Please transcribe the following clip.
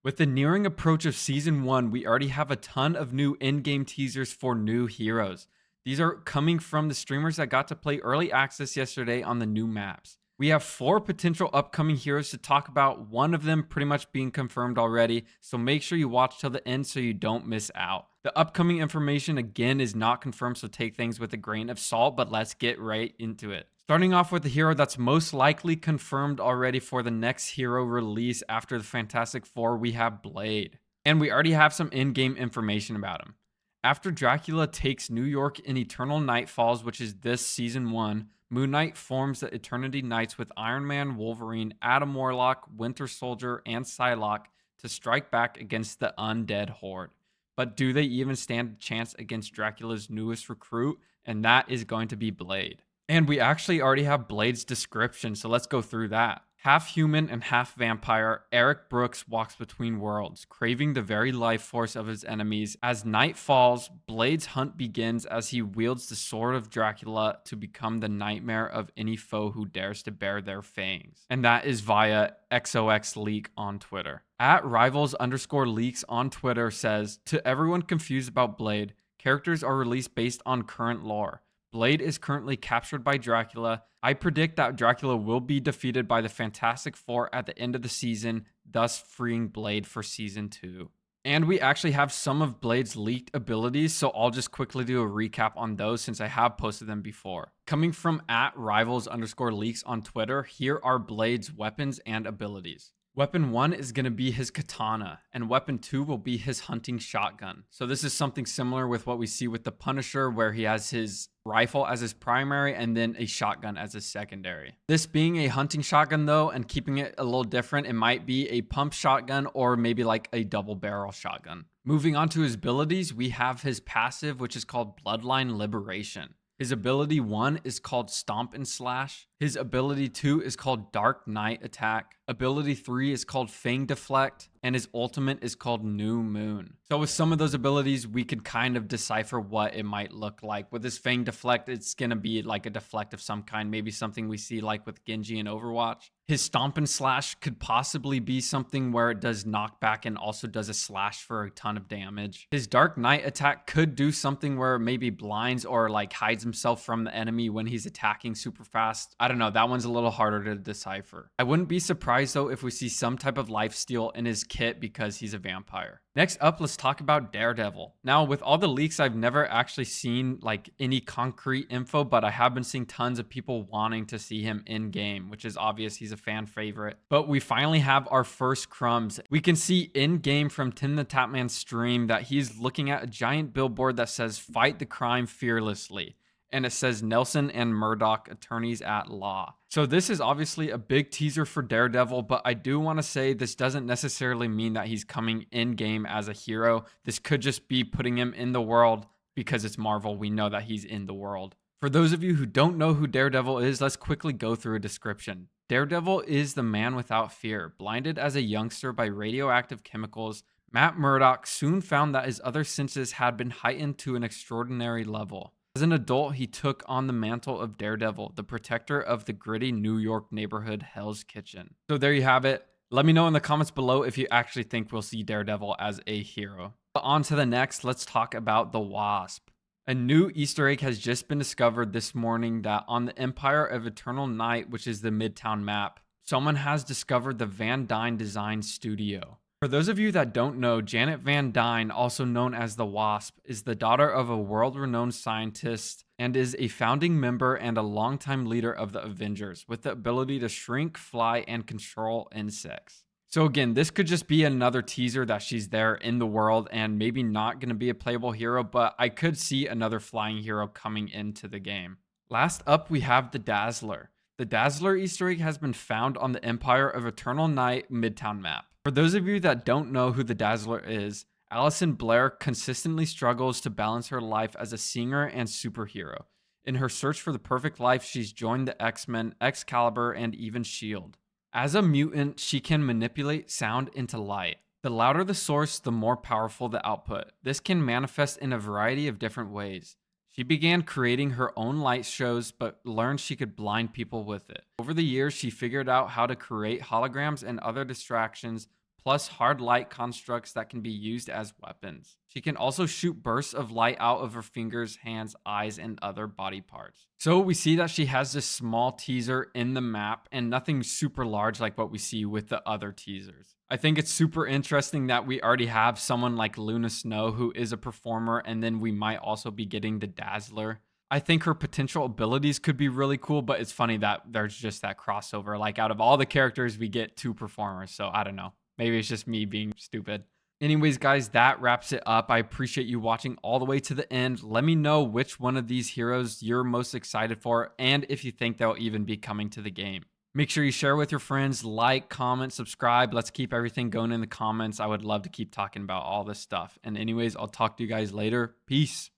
With the nearing approach of Season 1, we already have a ton of new in-game teasers for new heroes. These are coming from the streamers that got to play early access yesterday on the new maps. We have 4 potential upcoming heroes to talk about, one of them pretty much being confirmed already, so make sure you watch till the end so you don't miss out. The upcoming information again is not confirmed, so take things with a grain of salt, but let's get right into it. Starting off with the hero that's most likely confirmed already for the next hero release after the Fantastic Four, we have Blade. And we already have some in-game information about him. After Dracula takes New York in Eternal Night Falls, which is this season 1, Moon Knight forms the Eternity Knights with Iron Man, Wolverine, Adam Warlock, Winter Soldier, and Psylocke to strike back against the undead horde. But do they even stand a chance against Dracula's newest recruit? And that is going to be Blade. And we actually already have Blade's description, so let's go through that. Half human and half vampire, Eric Brooks walks between worlds, craving the very life force of his enemies. As night falls, Blade's hunt begins as he wields the sword of Dracula to become the nightmare of any foe who dares to bare their fangs. And that is via XOX Leak on Twitter. At Rivals_leaks on Twitter says, to everyone confused about Blade, characters are released based on current lore. Blade is currently captured by Dracula. I predict that Dracula will be defeated by the Fantastic Four at the end of the season, thus freeing Blade for season 2. And we actually have some of Blade's leaked abilities, so I'll just quickly do a recap on those since I have posted them before. Coming from at Rivals_leaks on Twitter, here are Blade's weapons and abilities. Weapon 1 is going to be his katana, and weapon 2 will be his hunting shotgun. So this is something similar with what we see with the Punisher, where he has his rifle as his primary and then a shotgun as his secondary. This being a hunting shotgun though, and keeping it a little different, it might be a pump shotgun or maybe like a double barrel shotgun. Moving on to his abilities, we have his passive, which is called Bloodline Liberation. His ability 1 is called Stomp and Slash. His ability 2 is called Dark Knight Attack. Ability 3 is called Fang Deflect. And his ultimate is called New Moon. So with some of those abilities, we could kind of decipher what it might look like. With his Fang Deflect, it's going to be like a deflect of some kind. Maybe something we see like with Genji in Overwatch. His Stomp and Slash could possibly be something where it does knockback and also does a slash for a ton of damage. His Dark Knight Attack could do something where it maybe blinds or like hides himself from the enemy when he's attacking super fast. I don't know. That one's a little harder to decipher. I wouldn't be surprised though if we see some type of lifesteal in his kit because he's a vampire. Next up, let's talk about Daredevil. Now, with all the leaks, I've never actually seen like any concrete info, but I have been seeing tons of people wanting to see him in game, which is obvious. He's a fan favorite. But we finally have our first crumbs. We can see in game from Tim the Tatman's stream that he's looking at a giant billboard that says "Fight the crime fearlessly." And it says Nelson and Murdoch, attorneys at law. So this is obviously a big teaser for Daredevil, but I do want to say this doesn't necessarily mean that he's coming in game as a hero. This could just be putting him in the world because it's Marvel. We know that he's in the world. For those of you who don't know who Daredevil is, let's quickly go through a description. Daredevil is the man without fear. Blinded as a youngster by radioactive chemicals, Matt Murdock soon found that his other senses had been heightened to an extraordinary level. As an adult, he took on the mantle of Daredevil, the protector of the gritty New York neighborhood Hell's Kitchen. So there you have it. Let me know in the comments below if you actually think we'll see Daredevil as a hero. But on to the next, let's talk about the Wasp. A new Easter egg has just been discovered this morning that on the Empire of Eternal Night, which is the Midtown map, someone has discovered the Van Dyne Design Studio. For those of you that don't know, Janet Van Dyne, also known as the Wasp, is the daughter of a world-renowned scientist and is a founding member and a longtime leader of the Avengers with the ability to shrink, fly, and control insects. So again, this could just be another teaser that she's there in the world and maybe not going to be a playable hero, but I could see another flying hero coming into the game. Last up, we have the Dazzler. The Dazzler Easter egg has been found on the Empire of Eternal Night Midtown map. For those of you that don't know who the Dazzler is, Allison Blair consistently struggles to balance her life as a singer and superhero. In her search for the perfect life, she's joined the X-Men, Excalibur, and even S.H.I.E.L.D. As a mutant, she can manipulate sound into light. The louder the source, the more powerful the output. This can manifest in a variety of different ways. She began creating her own light shows, but learned she could blind people with it. Over the years, she figured out how to create holograms and other distractions, plus hard light constructs that can be used as weapons. She can also shoot bursts of light out of her fingers, hands, eyes, and other body parts. So we see that she has this small teaser in the map and nothing super large like what we see with the other teasers. I think it's super interesting that we already have someone like Luna Snow who is a performer, and then we might also be getting the Dazzler. I think her potential abilities could be really cool, but it's funny that there's just that crossover. Like out of all the characters, we get 2 performers. So I don't know. Maybe it's just me being stupid. Anyways, guys, that wraps it up. I appreciate you watching all the way to the end. Let me know which one of these heroes you're most excited for, and if you think they'll even be coming to the game. Make sure you share with your friends, like, comment, subscribe. Let's keep everything going in the comments. I would love to keep talking about all this stuff. And anyways, I'll talk to you guys later. Peace.